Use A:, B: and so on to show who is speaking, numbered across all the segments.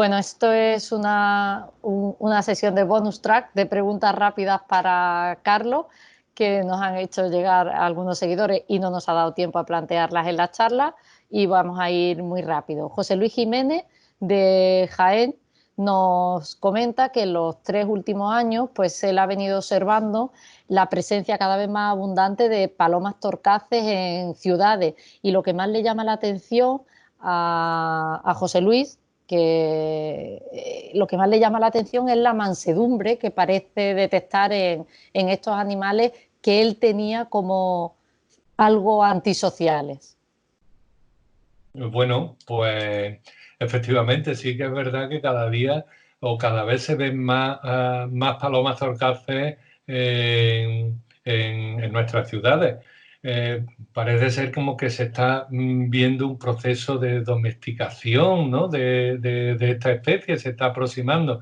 A: Bueno, esto es una sesión de bonus track de preguntas rápidas para Carlos, que nos han hecho llegar algunos seguidores y no nos ha dado tiempo a plantearlas en la charla, y vamos a ir muy rápido. José Luis Jiménez, de Jaén, nos comenta que en los 3 últimos años pues él ha venido observando la presencia cada vez más abundante de palomas torcaces en ciudades, y lo que más le llama la atención a José Luis, que lo que más le llama la atención es la mansedumbre que parece detectar en estos animales, que él tenía como algo antisociales.
B: Bueno, pues efectivamente sí que es verdad que cada día o cada vez se ven más palomas torcaces en nuestras ciudades. Parece ser como que se está viendo un proceso de domesticación, ¿no? de esta especie, se está aproximando.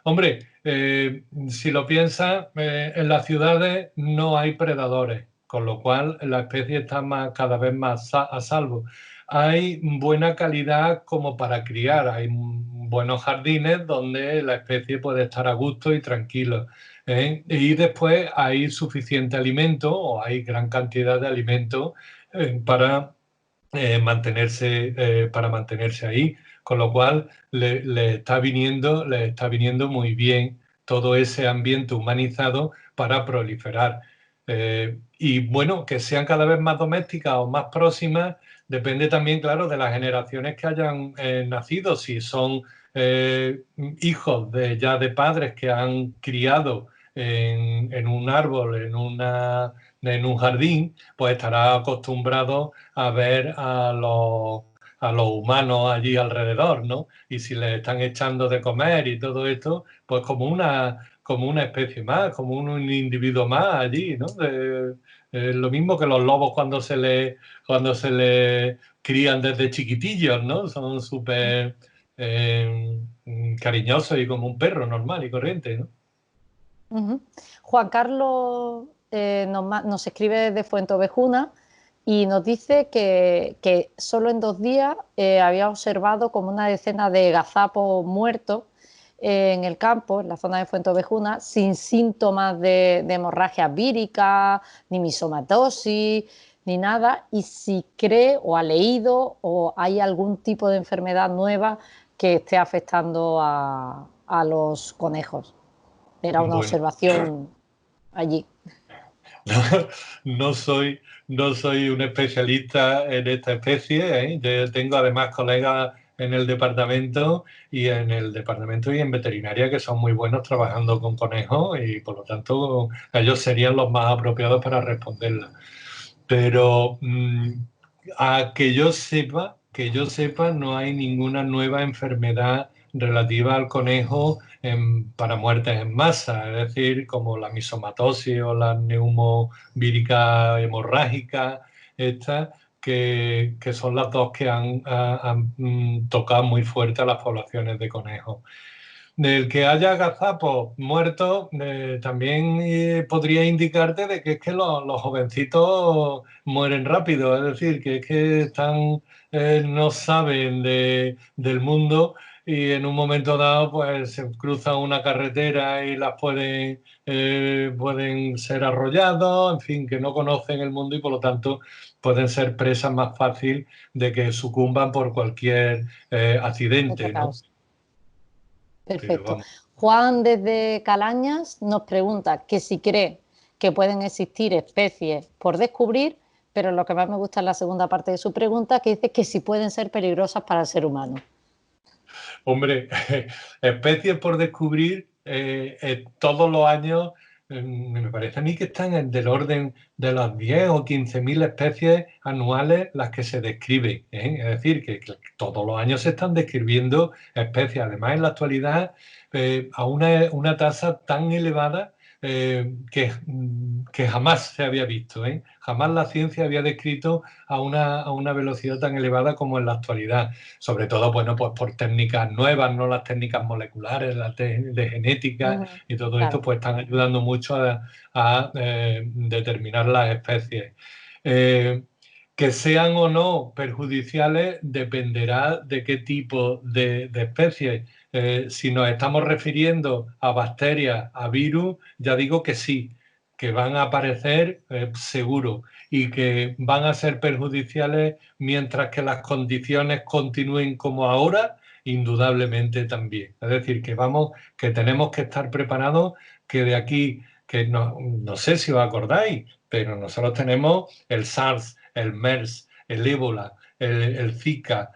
B: Hombre, si lo piensas, en las ciudades no hay predadores, con lo cual la especie está cada vez más a salvo. Hay buena calidad como para criar, hay buenos jardines donde la especie puede estar a gusto y tranquilo, ¿eh? Y después hay suficiente alimento o hay gran cantidad de alimento para mantenerse ahí, con lo cual le está viniendo muy bien todo ese ambiente humanizado para proliferar. Y bueno, que sean cada vez más domésticas o más próximas, depende también, claro, de las generaciones que hayan nacido. Si son hijos ya de padres que han criado en un árbol, en un jardín, pues estará acostumbrado a ver a los humanos allí alrededor, ¿no? Y si les están echando de comer y todo esto, pues como una especie más, como un individuo más allí, ¿no? Lo mismo que los lobos cuando se le crían desde chiquitillos, ¿no? Son súper cariñosos y como un perro normal y corriente, ¿no?
A: Juan Carlos nos escribe desde Fuenteovejuna y nos dice que solo en 2 días había observado como una decena de gazapos muertos en el campo, en la zona de Fuenteovejuna, sin síntomas de hemorragia vírica, ni misomatosis, ni nada, y si cree o ha leído o hay algún tipo de enfermedad nueva que esté afectando a los conejos. Era una
B: Bueno,
A: observación allí.
B: no soy, no soy un especialista en esta especie, ¿eh? Yo tengo además colegas en el departamento y en veterinaria que son muy buenos trabajando con conejos y por lo tanto ellos serían los más apropiados para responderla. Pero que yo sepa, no hay ninguna nueva enfermedad relativa al conejo para muertes en masa, es decir, como la misomatosis o la neumovírica hemorrágica, estas, que son las dos que han tocado muy fuerte a las poblaciones de conejos. Del que haya gazapos muertos, también podría indicarte de que es que los jovencitos mueren rápido, es decir, que es que no saben del mundo y en un momento dado pues se cruzan una carretera y pueden ser arrollados, en fin, que no conocen el mundo y por lo tanto pueden ser presas más fácil de que sucumban por cualquier
A: Otra
B: accidente, ¿no?
A: causa.
B: Pero
A: Perfecto.
B: vamos.
A: Juan desde Calañas nos pregunta que si cree que pueden existir especies por descubrir, pero lo que más me gusta es la segunda parte de su pregunta, que dice que si pueden ser peligrosas para el ser humano.
B: Hombre, especies por descubrir todos los años, me parece a mí que están del orden de las 10 o 15.000 especies anuales las que se describen, ¿eh? Es decir, que todos los años se están describiendo especies, además en la actualidad a una tasa tan elevada que jamás se había visto, ¿eh? Jamás la ciencia había descrito a una velocidad tan elevada como en la actualidad, sobre todo, bueno, pues por técnicas nuevas, no las técnicas moleculares, de genética y todo esto,
A: Claro.
B: pues están ayudando mucho a determinar las especies. Eh, Que sean o no perjudiciales dependerá de qué tipo de especie. Si nos estamos refiriendo a bacterias, a virus, ya digo que sí, que van a aparecer seguro y que van a ser perjudiciales mientras que las condiciones continúen como ahora, indudablemente también. Es decir, que tenemos que estar preparados, que de aquí, que no sé si os acordáis, pero nosotros tenemos el SARS, el MERS, el ébola, el Zika,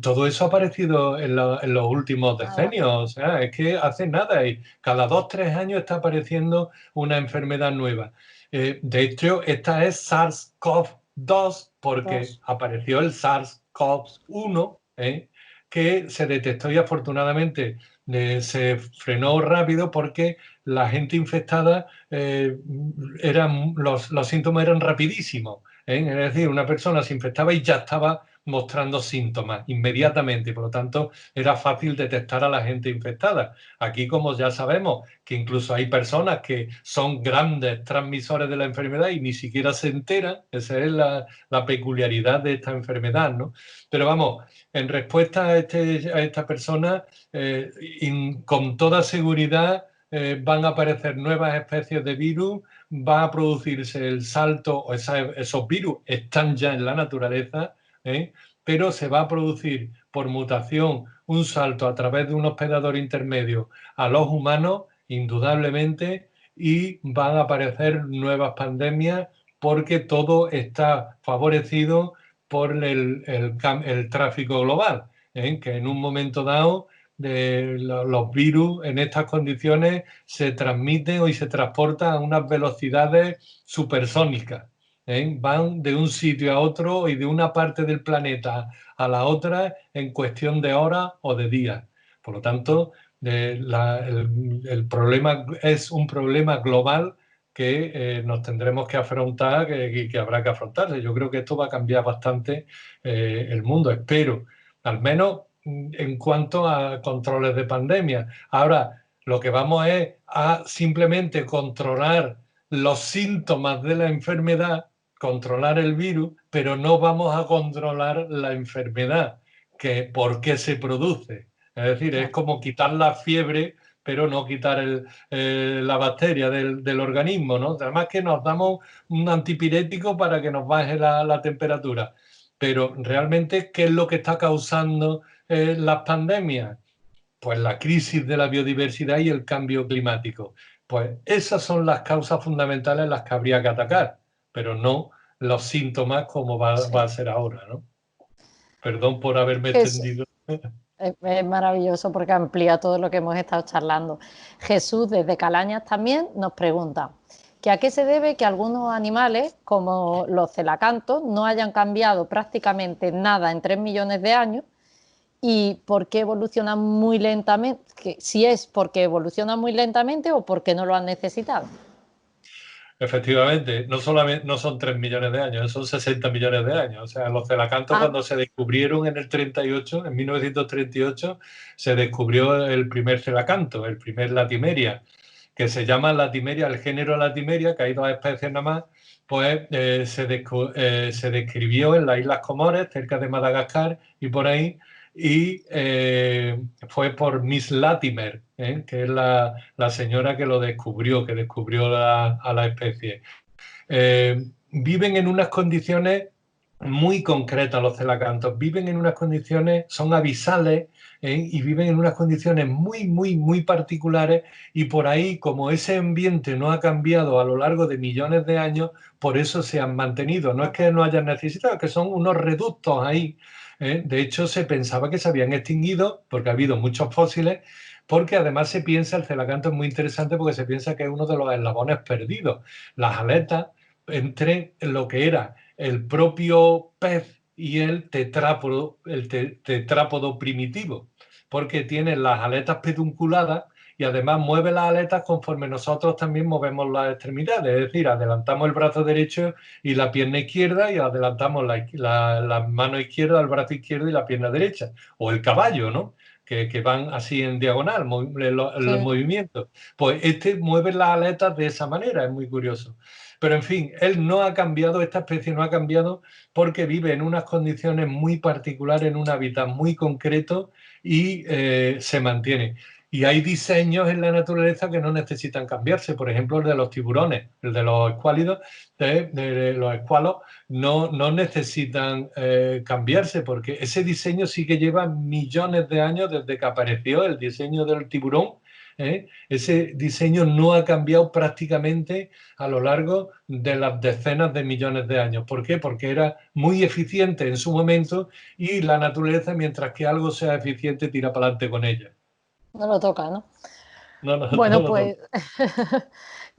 B: todo eso ha aparecido en los últimos decenios. O sea, es que hace nada y cada 2 o 3 años está apareciendo una enfermedad nueva. De hecho, esta es SARS-CoV-2 porque apareció el SARS-CoV-1, que se detectó y afortunadamente se frenó rápido porque la gente infectada, los síntomas eran rapidísimos. Es decir, una persona se infectaba y ya estaba mostrando síntomas inmediatamente, por lo tanto era fácil detectar a la gente infectada. Aquí, como ya sabemos, que incluso hay personas que son grandes transmisores de la enfermedad y ni siquiera se enteran, esa es la peculiaridad de esta enfermedad, ¿no? Pero vamos, en respuesta a esta persona, con toda seguridad van a aparecer nuevas especies de virus, va a producirse el salto, o esos virus están ya en la naturaleza, pero se va a producir por mutación un salto a través de un hospedador intermedio a los humanos, indudablemente, y van a aparecer nuevas pandemias porque todo está favorecido por el tráfico global, que en un momento dado los virus en estas condiciones se transmiten y se transportan a unas velocidades supersónicas. Van de un sitio a otro y de una parte del planeta a la otra en cuestión de horas o de días. Por lo tanto, el problema es un problema global que nos tendremos que afrontar, que habrá que afrontarse. Yo creo que esto va a cambiar bastante el mundo, espero, al menos en cuanto a controles de pandemia. Ahora, lo que vamos es a simplemente controlar los síntomas de la enfermedad, controlar el virus, pero no vamos a controlar la enfermedad, que por qué se produce. Es decir, es como quitar la fiebre, pero no quitar la bacteria del organismo, ¿no? Además que nos damos un antipirético para que nos baje la temperatura. Pero realmente, ¿qué es lo que está causando las pandemias? Pues la crisis de la biodiversidad y el cambio climático. Pues esas son las causas fundamentales las que habría que atacar, pero no los síntomas como va a ser ahora, ¿no? Perdón por haberme extendido.
A: Es maravilloso porque amplía todo lo que hemos estado charlando. Jesús, desde Calañas también, nos pregunta que a qué se debe que algunos animales, como los celacantos, no hayan cambiado prácticamente nada en 3 millones de años y por qué evolucionan muy lentamente, si es porque evolucionan muy lentamente o porque no lo han necesitado.
B: Efectivamente, no son 3 millones de años, son 60 millones de años. O sea, los celacantos cuando se descubrieron en el 38, en 1938, se descubrió el primer celacanto, el primer Latimeria, que se llama Latimeria, el género Latimeria, que hay 2 especies nada más, pues se describió en las Islas Comores, cerca de Madagascar y por ahí, y fue por Miss Latimer, que es la señora que lo descubrió, que descubrió a la especie. Viven en unas condiciones muy concretas los celacantos, viven en unas condiciones, son abisales y viven en unas condiciones muy, muy, muy particulares y por ahí, como ese ambiente no ha cambiado a lo largo de millones de años, por eso se han mantenido. No es que no hayan necesitado, es que son unos reductos ahí. De hecho, se pensaba que se habían extinguido porque ha habido muchos fósiles, porque además se piensa, el celacanto es muy interesante porque se piensa que es uno de los eslabones perdidos. Las aletas entre lo que era el propio pez y el tetrápodo primitivo, porque tiene las aletas pedunculadas y además mueve las aletas conforme nosotros también movemos las extremidades, es decir, adelantamos el brazo derecho y la pierna izquierda y adelantamos la mano izquierda, el brazo izquierdo y la pierna derecha, o el caballo, ¿no? Que van así en diagonal, los movimientos. Pues este mueve las aletas de esa manera, es muy curioso. Pero en fin, él no ha cambiado, esta especie no ha cambiado porque vive en unas condiciones muy particulares, en un hábitat muy concreto y se mantiene. Y hay diseños en la naturaleza que no necesitan cambiarse, por ejemplo el de los tiburones, el de los escuálidos, de los escualos, no necesitan cambiarse porque ese diseño sí que lleva millones de años desde que apareció el diseño del tiburón. Ese diseño no ha cambiado prácticamente a lo largo de las decenas de millones de años. ¿Por qué? Porque era muy eficiente en su momento y la naturaleza, mientras que algo sea eficiente, tira para adelante con ella.
A: No lo toca, ¿no?
B: No, no,
A: Bueno,
B: todo, todo.
A: pues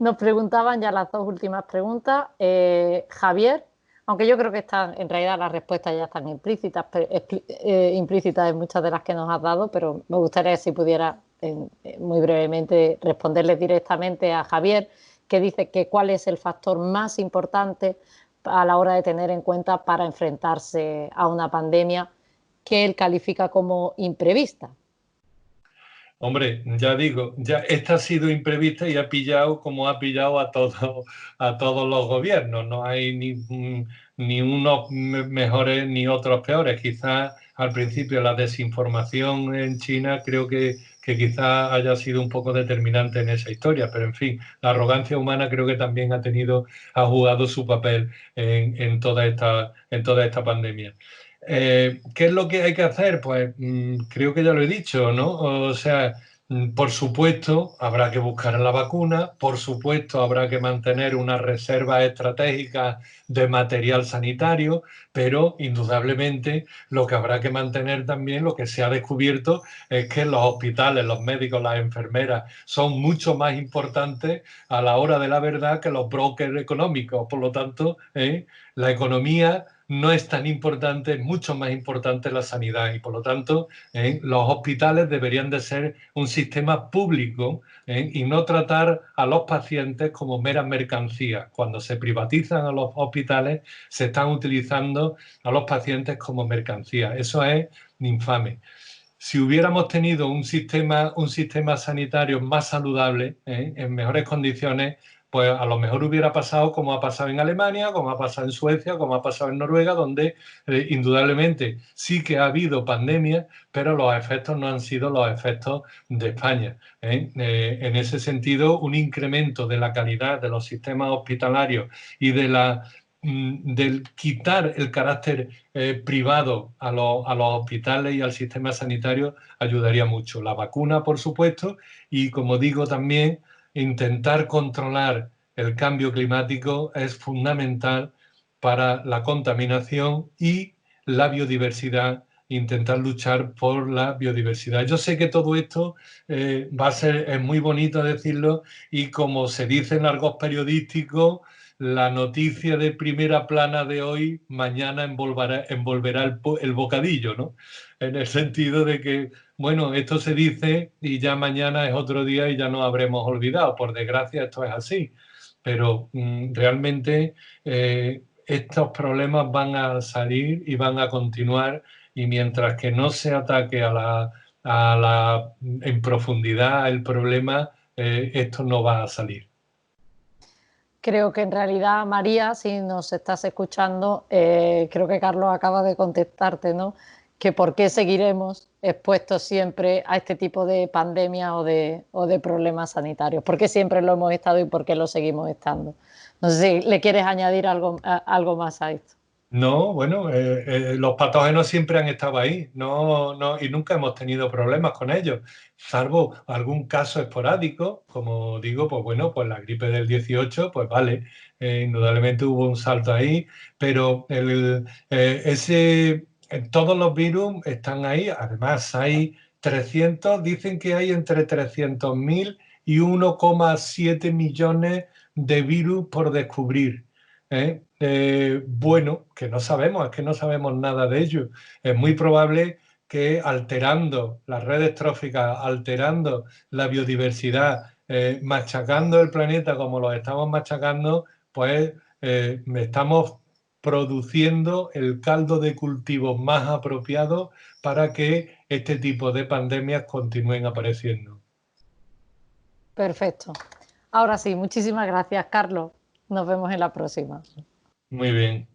A: nos preguntaban ya las dos últimas preguntas. Javier, aunque yo creo que están, en realidad las respuestas ya están implícitas, implícitas en muchas de las que nos has dado, pero me gustaría si pudiera muy brevemente responderle directamente a Javier, que dice que cuál es el factor más importante a la hora de tener en cuenta para enfrentarse a una pandemia que él califica como imprevista.
B: Hombre, ya digo, ya esta ha sido imprevista y ha pillado como ha pillado a todos los gobiernos. No hay ni unos mejores ni otros peores. Quizás al principio la desinformación en China creo que quizás haya sido un poco determinante en esa historia, pero en fin, la arrogancia humana creo que también ha jugado su papel en toda esta pandemia. ¿Qué es lo que hay que hacer? Pues creo que ya lo he dicho, ¿no? O sea, por supuesto, habrá que buscar la vacuna, por supuesto, habrá que mantener unas reservas estratégicas de material sanitario, pero indudablemente lo que habrá que mantener también, lo que se ha descubierto, es que los hospitales, los médicos, las enfermeras son mucho más importantes a la hora de la verdad que los brokers económicos. Por lo tanto, la economía no es tan importante, es mucho más importante la sanidad y por lo tanto los hospitales deberían de ser un sistema público y no tratar a los pacientes como meras mercancías. Cuando se privatizan a los hospitales se están utilizando a los pacientes como mercancías. Eso es infame. Si hubiéramos tenido un sistema sanitario más saludable, en mejores condiciones, pues a lo mejor hubiera pasado como ha pasado en Alemania, como ha pasado en Suecia, como ha pasado en Noruega, donde indudablemente sí que ha habido pandemia, pero los efectos no han sido los efectos de España. En ese sentido, un incremento de la calidad de los sistemas hospitalarios y del quitar el carácter privado a los hospitales y al sistema sanitario ayudaría mucho. La vacuna, por supuesto, y como digo también, intentar controlar el cambio climático es fundamental para la contaminación y la biodiversidad, intentar luchar por la biodiversidad. Yo sé que todo esto es muy bonito decirlo y como se dice en argot periodístico, la noticia de primera plana de hoy mañana envolverá el bocadillo, ¿no? En el sentido de que, bueno, esto se dice y ya mañana es otro día y ya nos habremos olvidado. Por desgracia esto es así, pero realmente estos problemas van a salir y van a continuar y mientras que no se ataque en profundidad el problema, esto no va a salir.
A: Creo que en realidad, María, si nos estás escuchando, creo que Carlos acaba de contestarte, ¿no? Que por qué seguiremos expuestos siempre a este tipo de pandemia o de problemas sanitarios. ¿Por qué siempre lo hemos estado y por qué lo seguimos estando? No sé si le quieres añadir algo más a esto.
B: No, bueno, los patógenos siempre han estado ahí, y nunca hemos tenido problemas con ellos, salvo algún caso esporádico, como digo, pues bueno, pues la gripe del 18, pues vale, indudablemente hubo un salto ahí, pero todos los virus están ahí, además hay 300, dicen que hay entre 300.000 y 1,7 millones de virus por descubrir. Bueno, que no sabemos, es que no sabemos nada de ello. Es muy probable que alterando las redes tróficas, alterando la biodiversidad, machacando el planeta como lo estamos machacando, pues estamos produciendo el caldo de cultivo más apropiado para que este tipo de pandemias continúen apareciendo.
A: Perfecto. Ahora sí, muchísimas gracias, Carlos. Nos vemos en la próxima.
B: Muy bien.